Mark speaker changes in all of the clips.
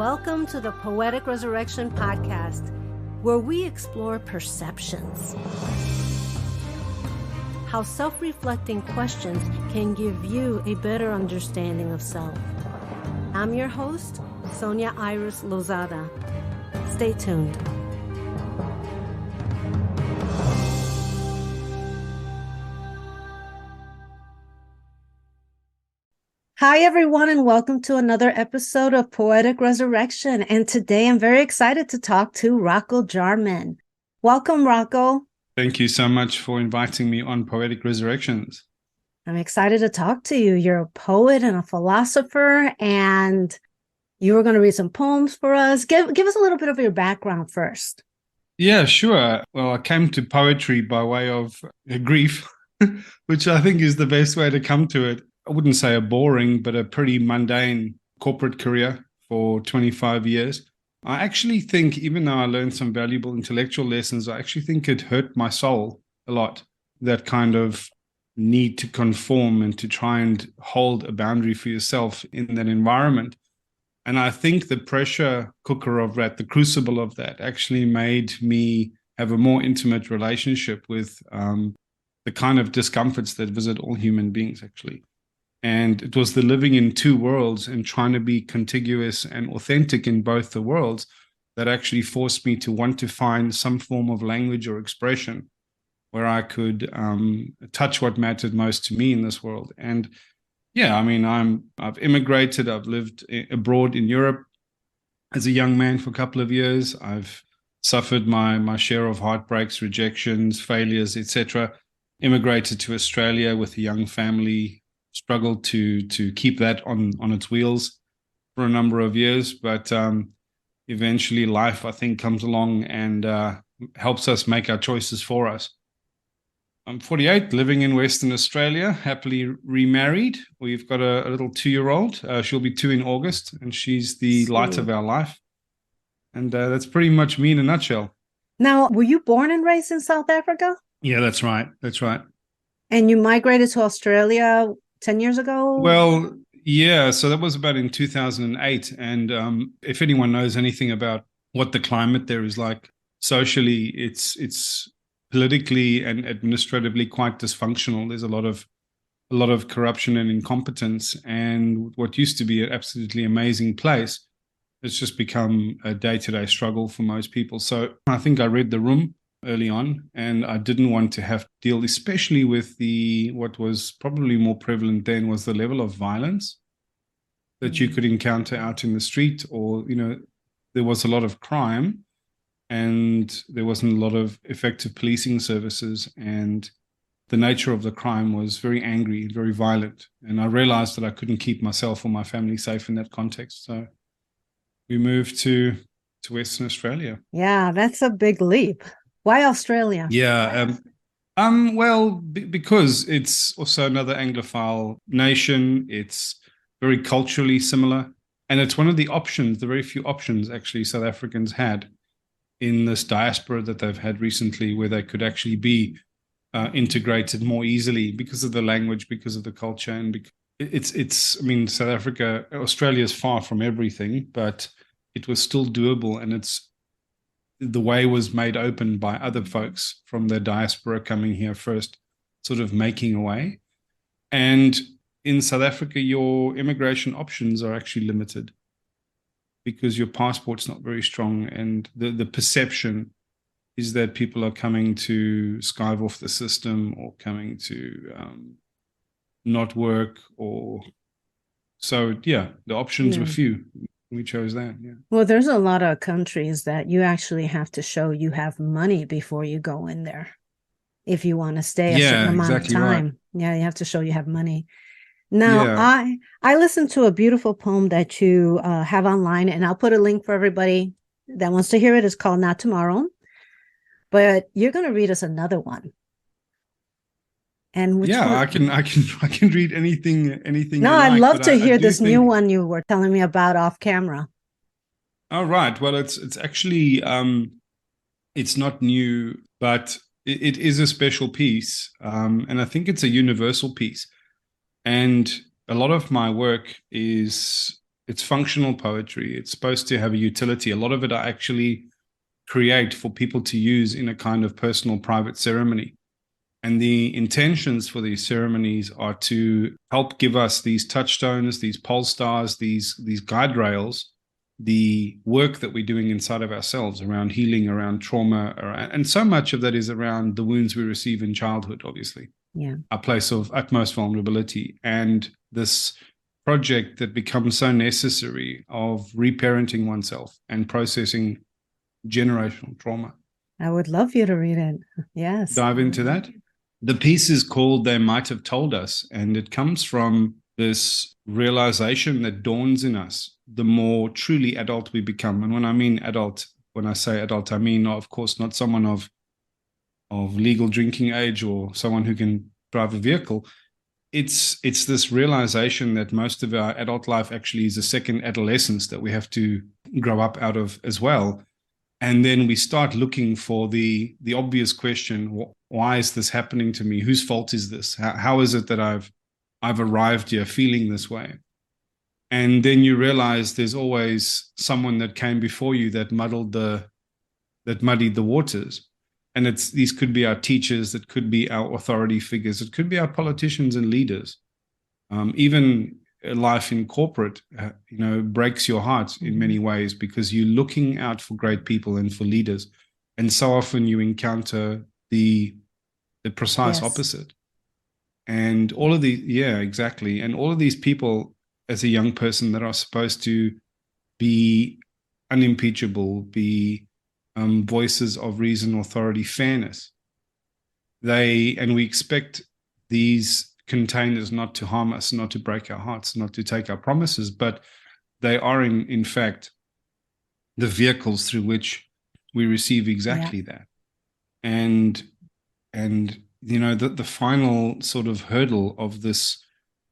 Speaker 1: Welcome to the Poetic Resurrection podcast, where we explore perceptions. How self-reflecting questions can give you a better understanding of self. I'm your host, Sonia Iris Lozada. Stay tuned. Hi, everyone, and welcome to another episode of Poetic Resurrection. And today I'm very excited to talk to Rocco Jarman. Welcome, Rocco.
Speaker 2: Thank you so much for inviting me on Poetic Resurrections.
Speaker 1: I'm excited to talk to you. You're a poet and a philosopher, and you were going to read some poems for us. Give us a little bit of your background first.
Speaker 2: Yeah, sure. Well, I came to poetry by way of grief, which I think is the best way to come to it. I wouldn't say a boring, but a pretty mundane corporate career for 25 years. I actually think, even though I learned some valuable intellectual lessons, I actually think it hurt my soul a lot, that kind of need to conform and to try and hold a boundary for yourself in that environment. And I think the pressure cooker of that, the crucible of that, actually made me have a more intimate relationship with the kind of discomforts that visit all human beings, actually. And it was the living in two worlds and trying to be contiguous and authentic in both the worlds that actually forced me to want to find some form of language or expression where I could touch what mattered most to me in this world. And yeah, I mean, I've immigrated. I've lived abroad in Europe as a young man for a couple of years. I've suffered my share of heartbreaks, rejections, failures, etc. Immigrated to Australia with a young family. Struggled to keep that on its wheels for a number of years, but eventually life, I think, comes along and helps us make our choices for us. I'm 48, living in Western Australia, happily remarried. We've got a little 2-year-old. She'll be 2 in August, and she's the light of our life. And that's pretty much me in a nutshell.
Speaker 1: Now, were you born and raised in South Africa?
Speaker 2: Yeah, that's right. That's right.
Speaker 1: And you migrated to Australia 10 years ago?
Speaker 2: Well, yeah, so that was about in 2008. And if anyone knows anything about what the climate there is like socially, it's politically and administratively quite dysfunctional. There's a lot of corruption and incompetence. And what used to be an absolutely amazing place, it's just become a day-to-day struggle for most people. So I think I read the room early on, and I didn't want to have to deal, especially with what was probably more prevalent then, was the level of violence that you could encounter out in the street, or, there was a lot of crime and there wasn't a lot of effective policing services, and the nature of the crime was very angry, very violent. And I realized that I couldn't keep myself or my family safe in that context. So we moved to Western Australia.
Speaker 1: Yeah, that's a big leap. Why Australia?
Speaker 2: Yeah. Well, because it's also another Anglophile nation. It's very culturally similar. And it's one of the options, the very few options actually South Africans had in this diaspora that they've had recently, where they could actually be integrated more easily because of the language, because of the culture. And I mean, Australia is far from everything, but it was still doable. And the way was made open by other folks from the diaspora coming here first, sort of making a way. And in South Africa, your immigration options are actually limited because your passport's not very strong. And the perception is that people are coming to skive off the system or coming to not work. So, yeah, the options were few. We chose that, yeah.
Speaker 1: Well, there's a lot of countries that you actually have to show you have money before you go in there. If you want to stay a certain amount of time. Right. Yeah, you have to show you have money. Now, I listened to a beautiful poem that you have online, and I'll put a link for everybody that wants to hear it. It's called Not Tomorrow. But you're going to read us another one. And
Speaker 2: I can read anything.
Speaker 1: No, I'd love to hear this new one you were telling me about off camera.
Speaker 2: Oh, right. Well, it's actually it's not new, but it is a special piece, and I think it's a universal piece. And a lot of my work is It's functional poetry. It's supposed to have a utility. A lot of it I actually create for people to use in a kind of personal, private ceremony. And the intentions for these ceremonies are to help give us these touchstones, these pole stars, these guide rails, the work that we're doing inside of ourselves around healing, around trauma, and so much of that is around the wounds we receive in childhood, obviously.
Speaker 1: Yeah.
Speaker 2: A place of utmost vulnerability. And this project that becomes so necessary of reparenting oneself and processing generational trauma.
Speaker 1: I would love you to read it. Yes.
Speaker 2: Dive into that. The piece is called They Might Have Told Us, and it comes from this realization that dawns in us the more truly adult we become. And when I mean adult, when I say adult, I mean, of course, not someone of legal drinking age or someone who can drive a vehicle. It's this realization that most of our adult life actually is a second adolescence that we have to grow up out of as well. And then we start looking for the obvious question: why is this happening to me? Whose fault is this? How is it that I've arrived here feeling this way? And then you realize there's always someone that came before you that muddied the waters. And these could be our teachers, that could be our authority figures, it could be our politicians and leaders. Even life in corporate, breaks your heart in many ways because you're looking out for great people and for leaders. And so often you encounter the precise opposite. And all of exactly. And all of these people as a young person that are supposed to be unimpeachable, be voices of reason, authority, fairness. And we expect these containers not to harm us, not to break our hearts, not to take our promises, but they are in fact the vehicles through which we receive exactly that. And the final sort of hurdle of this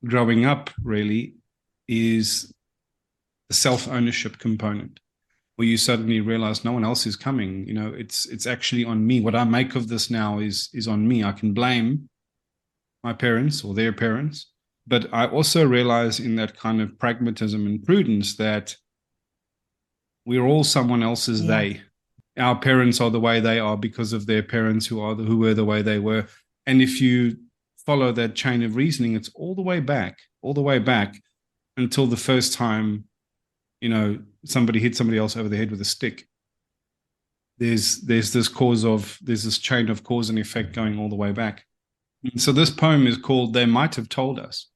Speaker 2: growing up really is the self-ownership component, where you suddenly realize no one else is coming. It's actually on me. What I make of this now is on me. I can blame my parents or their parents, but I also realize in that kind of pragmatism and prudence that we're all someone else's they. Our parents are the way they are because of their parents who were the way they were. And if you follow that chain of reasoning, it's all the way back until the first time somebody hit somebody else over the head with a stick. There's this chain of cause and effect going all the way back. And so this poem is called They Might Have Told Us.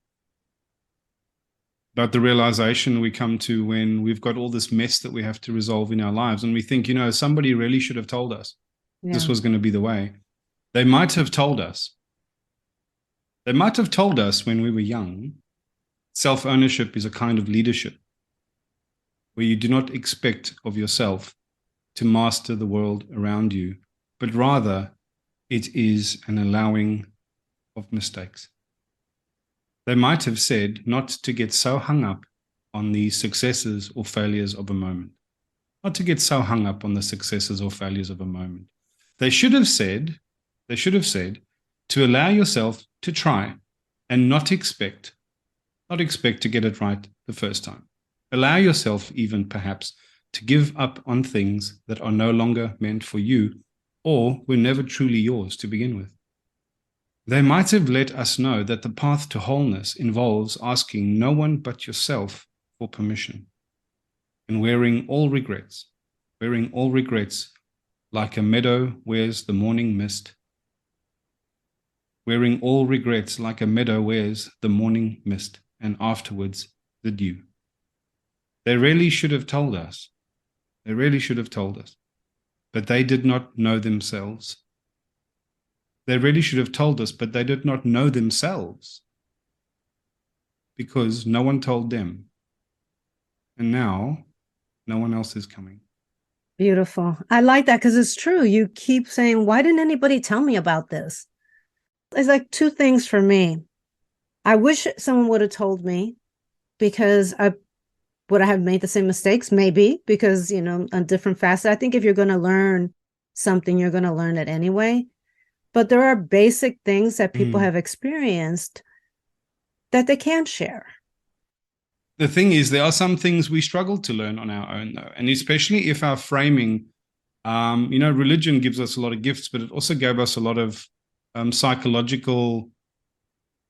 Speaker 2: But the realization we come to when we've got all this mess that we have to resolve in our lives, and we think, somebody really should have told us this was going to be the way. They might have told us. They might have told us when we were young, self-ownership is a kind of leadership where you do not expect of yourself to master the world around you, but rather it is an allowing of mistakes. They might have said not to get so hung up on the successes or failures of a moment, not to get so hung up on the successes or failures of a moment. They should have said to allow yourself to try and not expect to get it right the first time. Allow yourself even perhaps to give up on things that are no longer meant for you or were never truly yours to begin with. They might have let us know that the path to wholeness involves asking no one but yourself for permission and wearing all regrets like a meadow wears the morning mist. Wearing all regrets like a meadow wears the morning mist and afterwards the dew. They really should have told us. But they did not know themselves. They really should have told us, but they did not know themselves because no one told them. And now no one else is coming.
Speaker 1: Beautiful. I like that because it's true. You keep saying, why didn't anybody tell me about this? It's like two things for me. I wish someone would have told me because would I have made the same mistakes? Maybe, because, a different facet. I think if you're going to learn something, you're going to learn it anyway. But there are basic things that people have experienced that they can't share.
Speaker 2: the thing is, there are some things we struggle to learn on our own, though. And especially if our framing, religion gives us a lot of gifts, but it also gave us a lot of psychological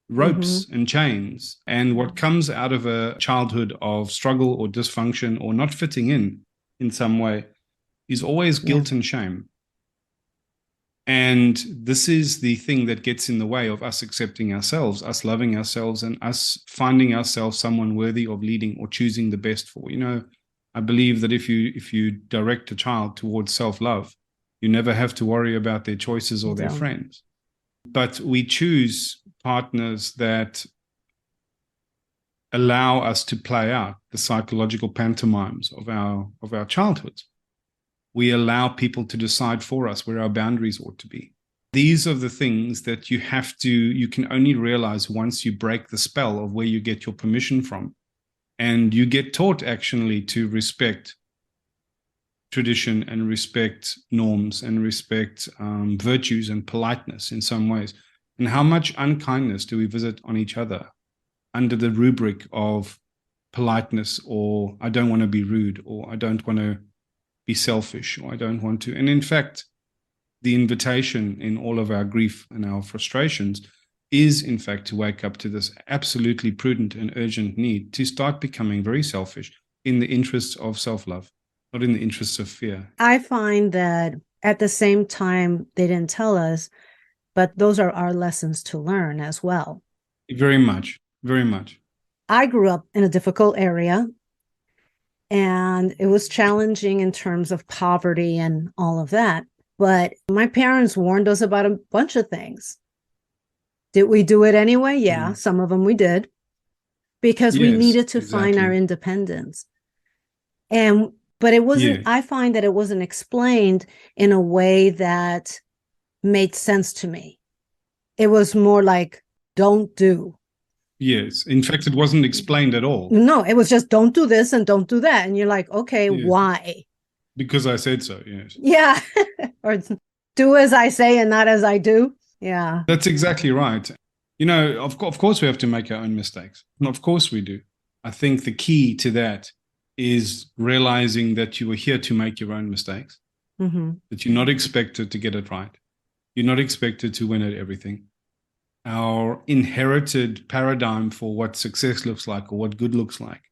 Speaker 2: ropes and chains. And what comes out of a childhood of struggle or dysfunction or not fitting in some way is always guilt and shame. And this is the thing that gets in the way of us accepting ourselves, us loving ourselves, and us finding ourselves someone worthy of leading or choosing the best for. I believe that if you direct a child towards self-love, you never have to worry about their choices or their friends. But we choose partners that allow us to play out the psychological pantomimes of our childhoods. We allow people to decide for us where our boundaries ought to be. These are the things that you can only realize once you break the spell of where you get your permission from. And you get taught actually to respect tradition and respect norms and respect virtues and politeness in some ways. And how much unkindness do we visit on each other under the rubric of politeness, or I don't want to be rude, or I don't want to be selfish, or I don't want to. And in fact, the invitation in all of our grief and our frustrations is, in fact, to wake up to this absolutely prudent and urgent need to start becoming very selfish in the interests of self-love, not in the interests of fear.
Speaker 1: I find that at the same time, they didn't tell us, but those are our lessons to learn as well.
Speaker 2: Very much, very much.
Speaker 1: I grew up in a difficult area, and it was challenging in terms of poverty and all of that. But my parents warned us about a bunch of things. Did we do it anyway? Yeah, some of them we did, because we needed to find our independence. But it wasn't, I find that it wasn't explained in a way that made sense to me. It was more like, don't do.
Speaker 2: Yes. In fact, it wasn't explained at all.
Speaker 1: No, it was just don't do this and don't do that. And you're like, okay, why?
Speaker 2: Because I said so, yes.
Speaker 1: Yeah. Or do as I say and not as I do. Yeah.
Speaker 2: That's exactly right. Of course we have to make our own mistakes. And of course we do. I think the key to that is realizing that you are here to make your own mistakes, that you're not expected to get it right. You're not expected to win at everything. Our inherited paradigm for what success looks like, or what good looks like,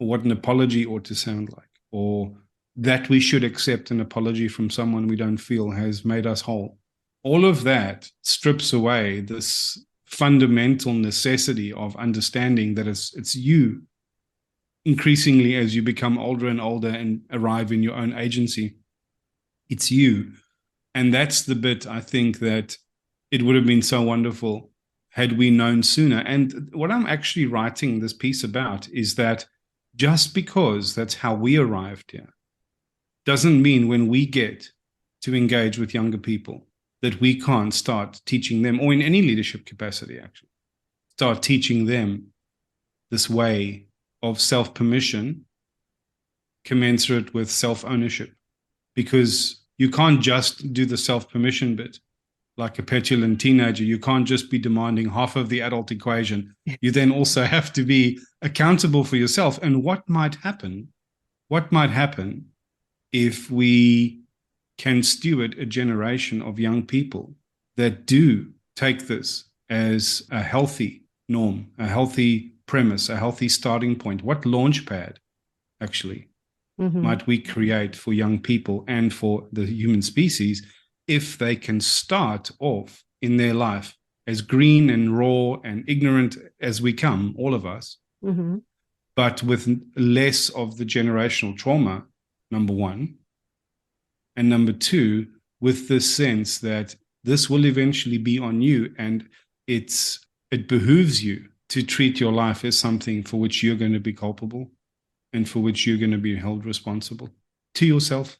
Speaker 2: or what an apology ought to sound like, or that we should accept an apology from someone we don't feel has made us whole. All of that strips away this fundamental necessity of understanding that it's you. Increasingly, as you become older and older and arrive in your own agency, it's you. And that's the bit I think that it would have been so wonderful had we known sooner. And what I'm actually writing this piece about is that just because that's how we arrived here doesn't mean when we get to engage with younger people that we can't start teaching them, or in any leadership capacity actually, start teaching them this way of self-permission commensurate with self-ownership. Because you can't just do the self-permission bit like a petulant teenager. You can't just be demanding half of the adult equation. You then also have to be accountable for yourself. And what might happen if we can steward a generation of young people that do take this as a healthy norm, a healthy premise, a healthy starting point? What launch pad actually might we create for young people and for the human species if they can start off in their life as green and raw and ignorant as we come, all of us, but with less of the generational trauma, number one, and number two, with the sense that this will eventually be on you, and it behooves you to treat your life as something for which you're going to be culpable and for which you're going to be held responsible to yourself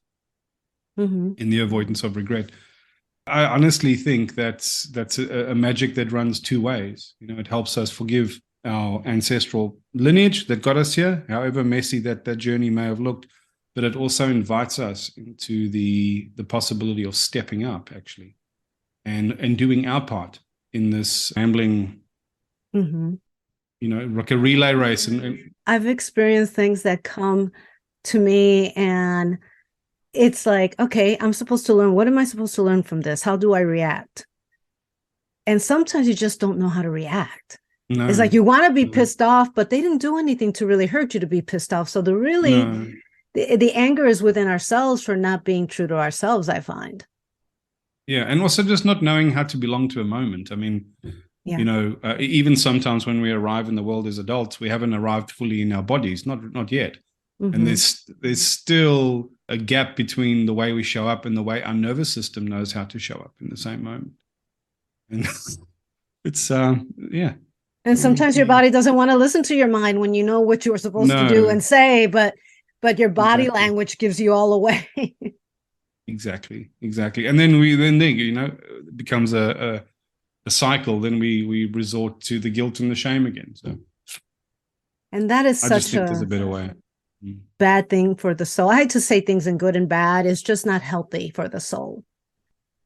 Speaker 2: in the avoidance of regret. I honestly think that's a magic that runs two ways. It helps us forgive our ancestral lineage that got us here, however messy that journey may have looked, but it also invites us into the possibility of stepping up actually and doing our part in this rambling like a relay race. And
Speaker 1: I've experienced things that come to me and it's like, okay, I'm supposed to learn. What am I supposed to learn from this? How do I react? And sometimes you just don't know how to react. No. It's like you want to be pissed off, but they didn't do anything to really hurt you to be pissed off. So the anger is within ourselves for not being true to ourselves, I find.
Speaker 2: Yeah. And also just not knowing how to belong to a moment. I mean, even sometimes when we arrive in the world as adults, we haven't arrived fully in our bodies, not yet. Mm-hmm. And there's still a gap between the way we show up and the way our nervous system knows how to show up in the same moment. And it's
Speaker 1: and sometimes your body doesn't want to listen to your mind when you know what you were supposed to do and say, but your body language gives you all away.
Speaker 2: Exactly. And then it becomes a cycle. Then we resort to the guilt and the shame again. So,
Speaker 1: and that is such
Speaker 2: there's a better way.
Speaker 1: Bad thing for the soul. I hate to say things in good and bad. It's just not healthy for the soul.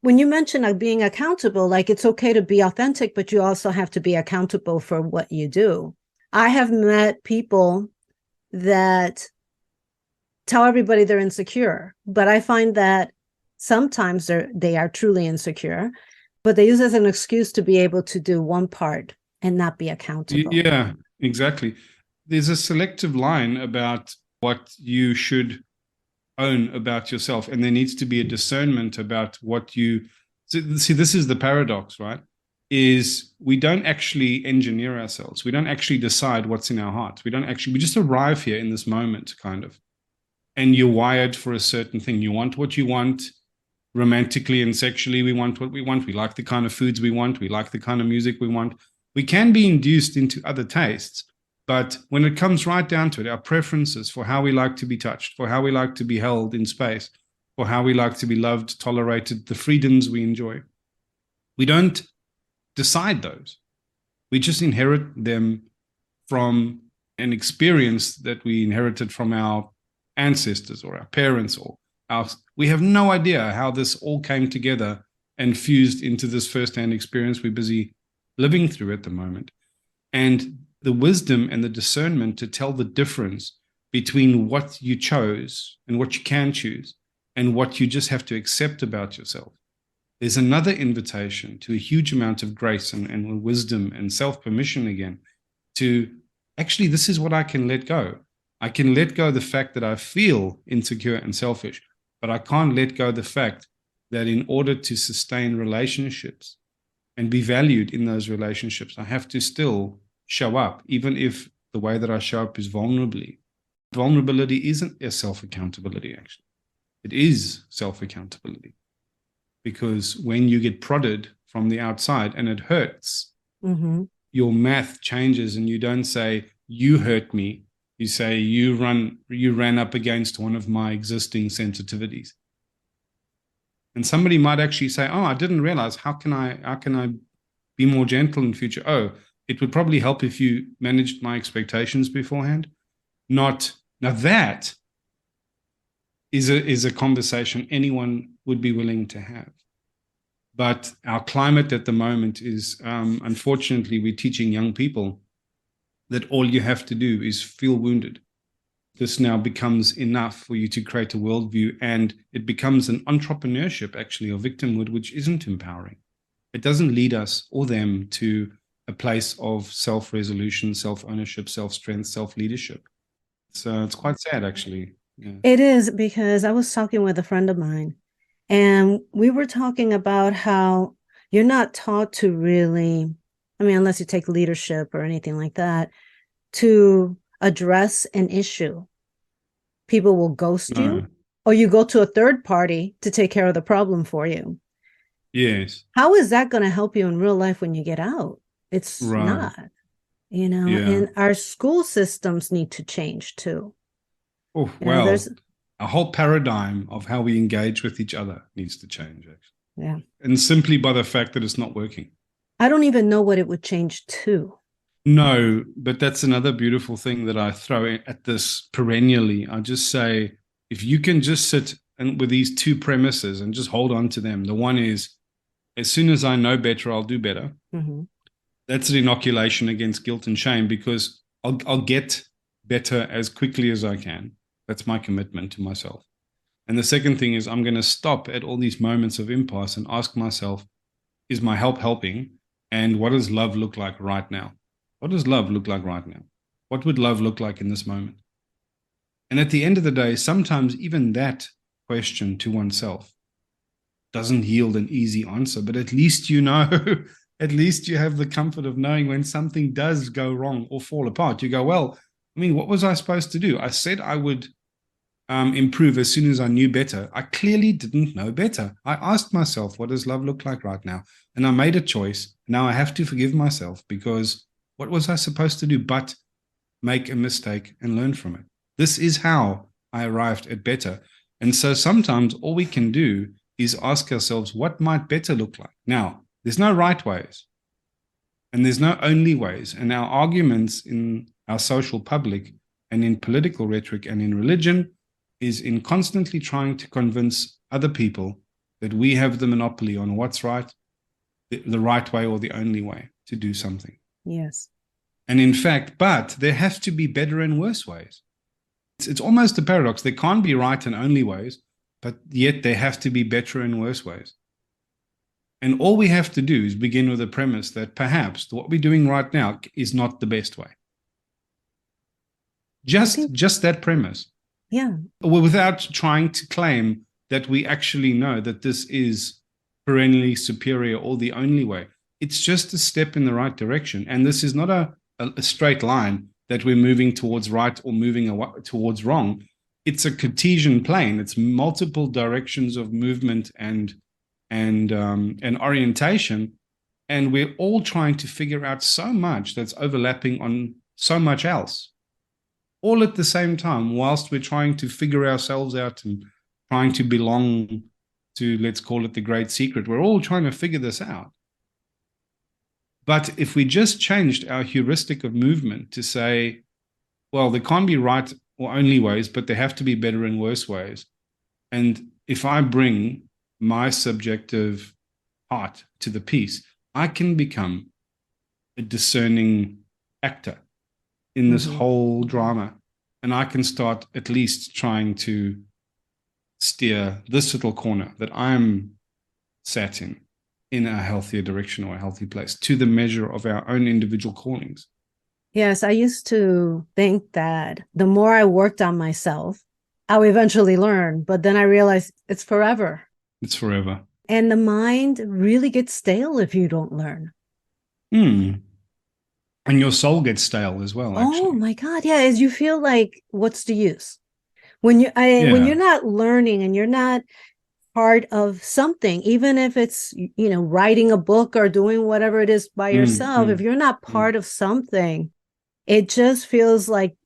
Speaker 1: When you mention being accountable, like it's okay to be authentic, but you also have to be accountable for what you do. I have met people that tell everybody they're insecure, but I find that sometimes they are truly insecure, but they use it as an excuse to be able to do one part and not be accountable.
Speaker 2: Yeah, exactly. There's a selective line about what you should own about yourself, and there needs to be a discernment about what you see. This is the paradox, right? Is we don't actually engineer ourselves. We don't actually decide what's in our hearts. We just arrive here in this moment, kind of, and you're wired for a certain thing. You want what you want romantically and sexually. We want what we want. We like the kind of foods we want. We like the kind of music we want. We can be induced into other tastes. But when it comes right down to it, our preferences for how we like to be touched, for how we like to be held in space, for how we like to be loved, tolerated, the freedoms we enjoy, we don't decide those. We just inherit them from an experience that we inherited from our ancestors or our parents we have no idea how this all came together and fused into this firsthand experience we're busy living through at the moment. And the wisdom and the discernment to tell the difference between what you chose and what you can choose and what you just have to accept about yourself. There's another invitation to a huge amount of grace and wisdom and self-permission again to actually, this is what I can let go. I can let go of the fact that I feel insecure and selfish, but I can't let go of the fact that in order to sustain relationships and be valued in those relationships, I have to still show up, even if the way that I show up is vulnerably. Vulnerability isn't a self-accountability, actually. It is self-accountability. Because when you get prodded from the outside and it hurts, your math changes and you don't say, you hurt me. You say, you ran up against one of my existing sensitivities. And somebody might actually say, oh, I didn't realize, how can I be more gentle in future? Oh, it would probably help if you managed my expectations beforehand. Now that is a conversation anyone would be willing to have. But our climate at the moment is, unfortunately, we're teaching young people that all you have to do is feel wounded. This now becomes enough for you to create a worldview, and it becomes an entrepreneurship, actually, or victimhood, which isn't empowering. It doesn't lead us or them to a place of self-resolution, self-ownership, self-strength, self-leadership. So it's quite sad, actually. Yeah.
Speaker 1: It is, because I was talking with a friend of mine, and we were talking about how you're not taught to really, I mean, unless you take leadership or anything like that, to address an issue. People will ghost you, or you go to a third party to take care of the problem for you.
Speaker 2: Yes.
Speaker 1: How is that going to help you in real life when you get out? It's not, and our school systems need to change too.
Speaker 2: Oh, well, a whole paradigm of how we engage with each other needs to change, actually.
Speaker 1: Yeah.
Speaker 2: And simply by the fact that it's not working.
Speaker 1: I don't even know what it would change to.
Speaker 2: No, but that's another beautiful thing that I throw at this perennially. I just say, if you can just sit with these two premises and just hold on to them. The one is, as soon as I know better, I'll do better. That's an inoculation against guilt and shame, because I'll get better as quickly as I can. That's my commitment to myself. And the second thing is I'm going to stop at all these moments of impasse and ask myself, is my help helping? And what does love look like right now? What does love look like right now? What would love look like in this moment? And at the end of the day, sometimes even that question to oneself doesn't yield an easy answer, but at least you know, at least you have the comfort of knowing when something does go wrong or fall apart. You go, well, I mean, what was I supposed to do? I said I would improve as soon as I knew better. I clearly didn't know better. I asked myself, what does love look like right now? And I made a choice. Now I have to forgive myself, because what was I supposed to do but make a mistake and learn from it? This is how I arrived at better. And so sometimes all we can do is ask ourselves, what might better look like? Now, there's no right ways and there's no only ways. And our arguments in our social public and in political rhetoric and in religion is in constantly trying to convince other people that we have the monopoly on what's right, the right way or the only way to do something.
Speaker 1: Yes.
Speaker 2: And in fact, but there has to be better and worse ways. It's almost a paradox. There can't be right and only ways, but yet there have to be better and worse ways. And all we have to do is begin with the premise that perhaps what we're doing right now is not the best way. Just that premise.
Speaker 1: Yeah.
Speaker 2: Without trying to claim that we actually know that this is perennially superior or the only way. It's just a step in the right direction. And this is not a straight line that we're moving towards right or moving towards wrong. It's a Cartesian plane. It's multiple directions of movement and orientation. And we're all trying to figure out so much that's overlapping on so much else, all at the same time, whilst we're trying to figure ourselves out and trying to belong to, let's call it the great secret. We're all trying to figure this out. But if we just changed our heuristic of movement to say, well, there can't be right or only ways, but there have to be better and worse ways. And if I bring my subjective heart to the piece, I can become a discerning actor in this whole drama. And I can start at least trying to steer this little corner that I'm sat in a healthier direction or a healthy place to the measure of our own individual callings.
Speaker 1: Yes, I used to think that the more I worked on myself, I would eventually learn. But then I realized it's forever.
Speaker 2: It's forever.
Speaker 1: And the mind really gets stale if you don't learn.
Speaker 2: And your soul gets stale as well, actually.
Speaker 1: Oh my God. Yeah. As you feel like, what's the use? When you're not learning and you're not part of something, even if it's, writing a book or doing whatever it is by yourself, if you're not part of something, it just feels like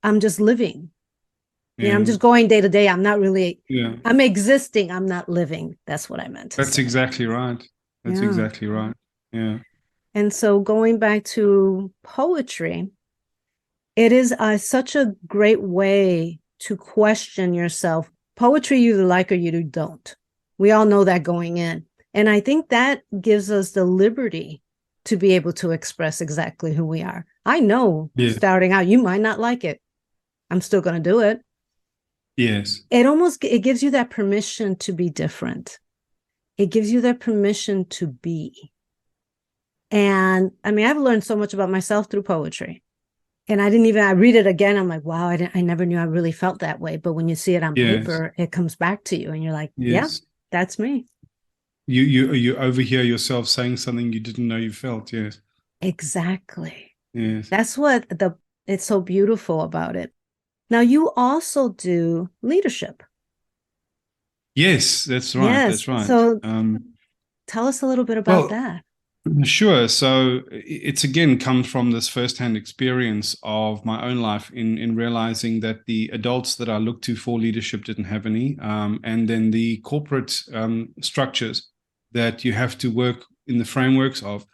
Speaker 1: I'm just living. I'm just going day to day. I'm not really, I'm existing. I'm not living. That's what I meant to say.
Speaker 2: That's exactly right. That's exactly right. Yeah.
Speaker 1: And so going back to poetry, it is such a great way to question yourself. Poetry, you either like or you don't. We all know that going in. And I think that gives us the liberty to be able to express exactly who we are. I know starting out, you might not like it. I'm still going to do it.
Speaker 2: Yes.
Speaker 1: It gives you that permission to be different. It gives you that permission to be. And I mean, I've learned so much about myself through poetry. And I read it again. I'm like, wow, I never knew I really felt that way. But when you see it on paper, it comes back to you and you're like, yeah, that's me.
Speaker 2: You overhear yourself saying something you didn't know you felt. Yes.
Speaker 1: Exactly.
Speaker 2: Yes.
Speaker 1: That's what it's so beautiful about it. Now you also do leadership.
Speaker 2: Yes, that's right.
Speaker 1: Yes.
Speaker 2: That's right.
Speaker 1: So tell us a little bit about that.
Speaker 2: Sure. So it's again come from this firsthand experience of my own life in realizing that the adults that I looked to for leadership didn't have any. And then the corporate structures that you have to work in the frameworks of,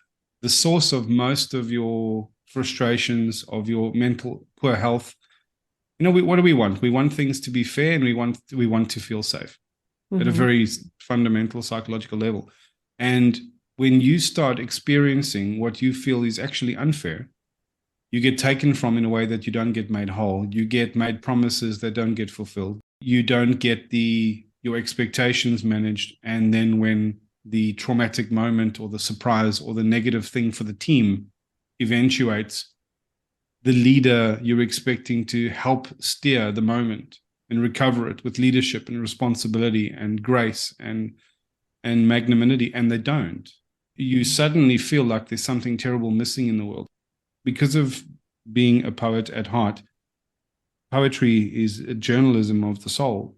Speaker 2: the source of most of your frustrations, of your mental poor health. What do we want? We want things to be fair, and we want to feel safe at a very fundamental psychological level. And when you start experiencing what you feel is actually unfair, you get taken from in a way that you don't get made whole. You get made promises that don't get fulfilled. You don't get your expectations managed. And then when the traumatic moment or the surprise or the negative thing for the team eventuates, the leader you're expecting to help steer the moment and recover it with leadership and responsibility and grace and magnanimity, and they don't, you suddenly feel like there's something terrible missing in the world. Because of being a poet at heart, poetry is a journalism of the soul.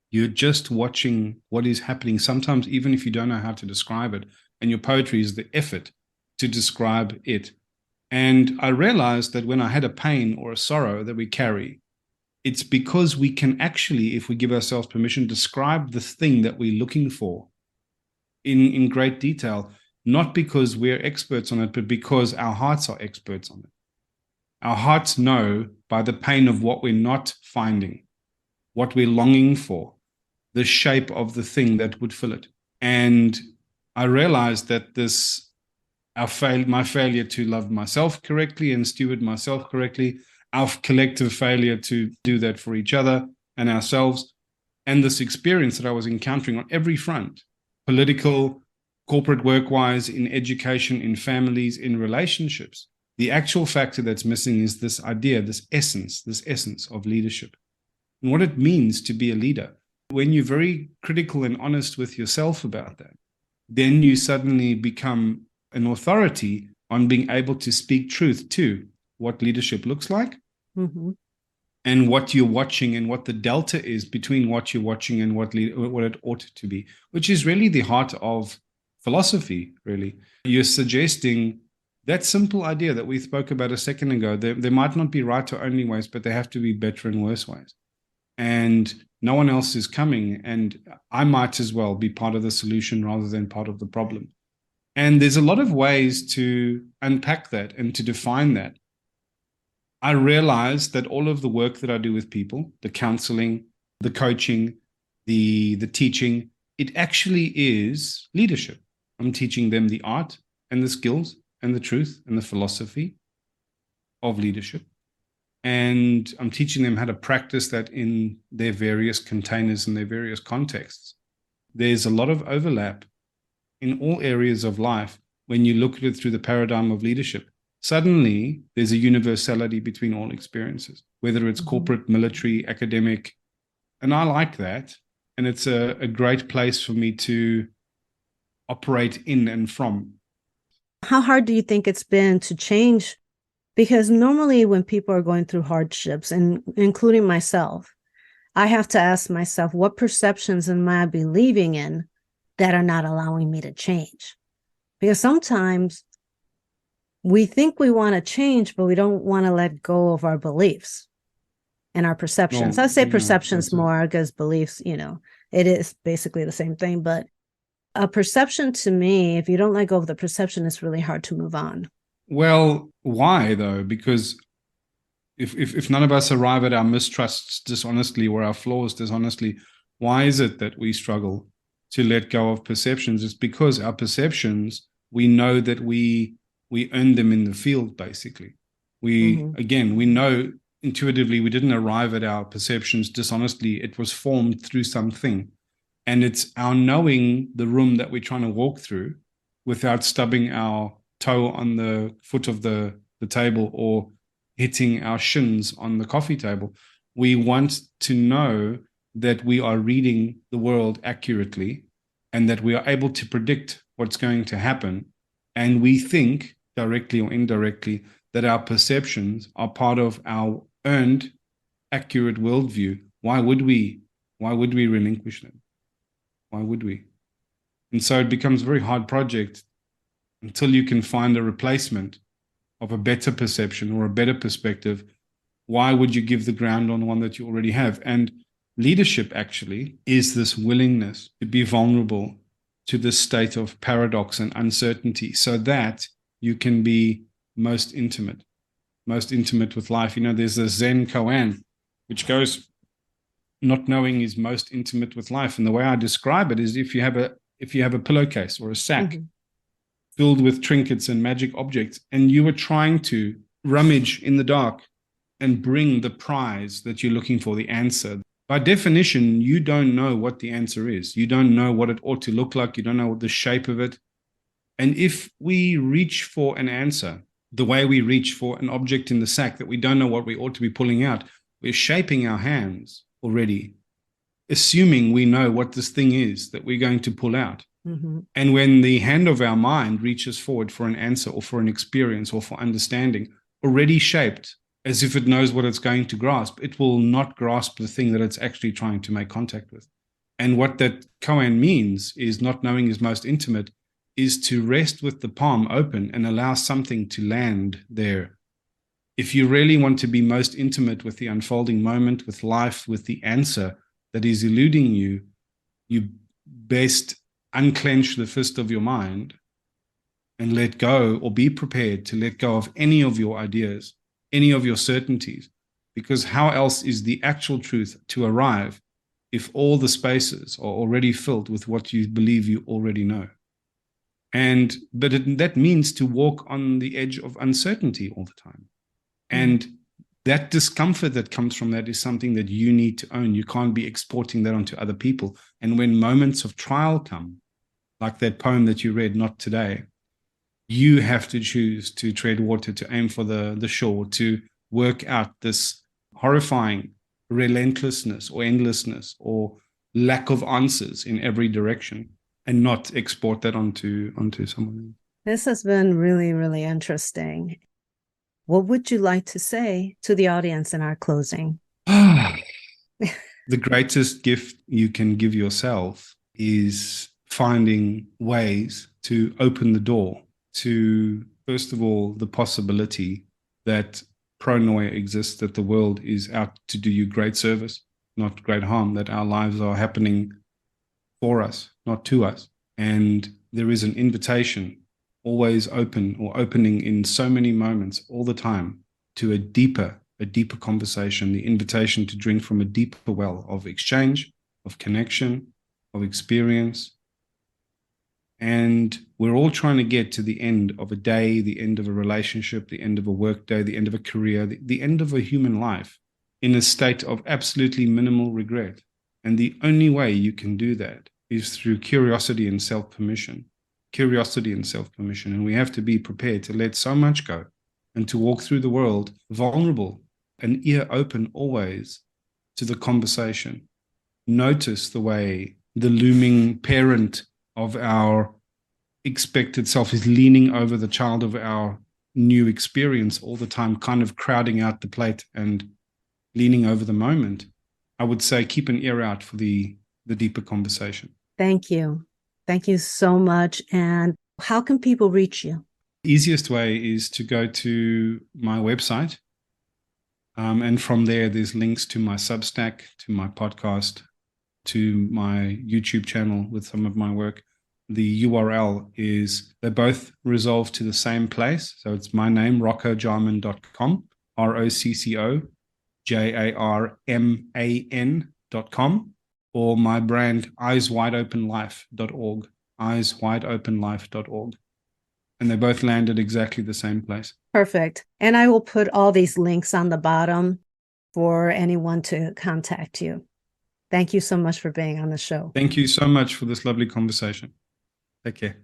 Speaker 2: You're just watching what is happening, sometimes even if you don't know how to describe it. And your poetry is the effort to describe it. And I realized that when I had a pain or a sorrow that we carry, it's because we can actually, if we give ourselves permission, describe the thing that we're looking for in great detail, not because we're experts on it, but because our hearts are experts on it. Our hearts know by the pain of what we're not finding, what we're longing for, the shape of the thing that would fill it. And I realized that my failure to love myself correctly and steward myself correctly, our collective failure to do that for each other and ourselves, and this experience that I was encountering on every front, political, corporate work-wise, in education, in families, in relationships, the actual factor that's missing is this idea, this essence of leadership and what it means to be a leader. When you're very critical and honest with yourself about that, then you suddenly become an authority on being able to speak truth to what leadership looks like, and what you're watching and what the delta is between what you're watching and what it ought to be, which is really the heart of philosophy, really. You're suggesting that simple idea that we spoke about a second ago. There might not be right or only ways, but there have to be better and worse ways. And no one else is coming. And I might as well be part of the solution rather than part of the problem. And there's a lot of ways to unpack that and to define that. I realize that all of the work that I do with people, the counseling, the coaching, the teaching, it actually is leadership. I'm teaching them the art and the skills and the truth and the philosophy of leadership. And I'm teaching them how to practice that in their various containers and their various contexts. There's a lot of overlap in all areas of life when you look at it through the paradigm of leadership. Suddenly, there's a universality between all experiences, whether it's corporate, military, academic. And I like that. And it's a great place for me to operate in and from.
Speaker 1: How hard do you think it's been to change? Because normally when people are going through hardships, and including myself, I have to ask myself, what perceptions am I believing in that are not allowing me to change? Because sometimes we think we want to change, but we don't want to let go of our beliefs and our perceptions. I say perceptions more because beliefs, it is basically the same thing. But a perception to me, if you don't let go of the perception, it's really hard to move on.
Speaker 2: Well, why though? Because if none of us arrive at our mistrusts dishonestly or our flaws dishonestly, why is it that we struggle to let go of perceptions? It's because our perceptions, we know that we earned them in the field, basically. We know intuitively we didn't arrive at our perceptions dishonestly. It was formed through something. And it's our knowing the room that we're trying to walk through without stubbing our toe on the foot of the table or hitting our shins on the coffee table. We want to know that we are reading the world accurately and that we are able to predict what's going to happen. And we think, directly or indirectly, that our perceptions are part of our earned, accurate worldview. Why would we relinquish them? Why would we? And so it becomes a very hard project until you can find a replacement of a better perception or a better perspective. Why would you give the ground on one that you already have? And leadership actually is this willingness to be vulnerable to this state of paradox and uncertainty so that you can be most intimate with life. There's a Zen koan, which goes, not knowing is most intimate with life. And the way I describe it is if you have a pillowcase or a sack, filled with trinkets and magic objects, and you were trying to rummage in the dark and bring the prize that you're looking for, the answer. By definition, you don't know what the answer is. You don't know what it ought to look like. You don't know the shape of it. And if we reach for an answer, the way we reach for an object in the sack that we don't know what we ought to be pulling out, we're shaping our hands already, assuming we know what this thing is that we're going to pull out. Mm-hmm. And when the hand of our mind reaches forward for an answer or for an experience or for understanding, already shaped as if it knows what it's going to grasp, it will not grasp the thing that it's actually trying to make contact with. And what that koan means is not knowing is most intimate, is to rest with the palm open and allow something to land there. If you really want to be most intimate with the unfolding moment, with life, with the answer that is eluding you, you best unclench the fist of your mind and let go, or be prepared to let go of any of your ideas, any of your certainties, because how else is the actual truth to arrive if all the spaces are already filled with what you believe you already know? But that means to walk on the edge of uncertainty all the time. And that discomfort that comes from that is something that you need to own. You can't be exporting that onto other people. And when moments of trial come, like that poem that you read, Not Today, you have to choose to tread water, to aim for the shore, to work out this horrifying relentlessness or endlessness or lack of answers in every direction, and not export that onto someone else.
Speaker 1: This has been really, really interesting. What would you like to say to the audience in our closing?
Speaker 2: The greatest gift you can give yourself is finding ways to open the door to, first of all, the possibility that pronoia exists, that the world is out to do you great service, not great harm, that our lives are happening for us, not to us. And there is an invitation always open, or opening in so many moments all the time, to a deeper conversation, the invitation to drink from a deeper well of exchange, of connection, of experience. And we're all trying to get to the end of a day, the end of a relationship, the end of a work day, the end of a career, the end of a human life in a state of absolutely minimal regret. And the only way you can do that is through curiosity and self-permission. And we have to be prepared to let so much go and to walk through the world vulnerable, an ear open always to the conversation. Notice the way the looming parent of our expected self is leaning over the child of our new experience all the time, kind of crowding out the plate and leaning over the moment. I would say keep an ear out for the deeper conversation.
Speaker 1: Thank you. Thank you so much. And how can people reach you?
Speaker 2: The easiest way is to go to my website. And from there, there's links to my Substack, to my podcast, to my YouTube channel with some of my work. The URL is, they both resolve to the same place. So it's my name, roccojarman.com, ROCCOJARMAN.com, or my brand, eyeswideopenlife.org, eyeswideopenlife.org. And they both land at exactly the same place.
Speaker 1: Perfect. And I will put all these links on the bottom for anyone to contact you. Thank you so much for being on the show.
Speaker 2: Thank you so much for this lovely conversation. Take care.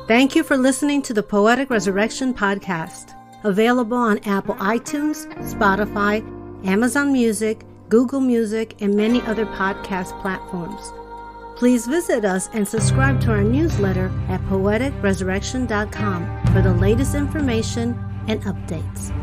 Speaker 1: Thank you for listening to the Poetic Resurrection podcast, available on Apple iTunes, Spotify, Amazon Music, Google Music, and many other podcast platforms. Please visit us and subscribe to our newsletter at poeticresurrection.com for the latest information and updates.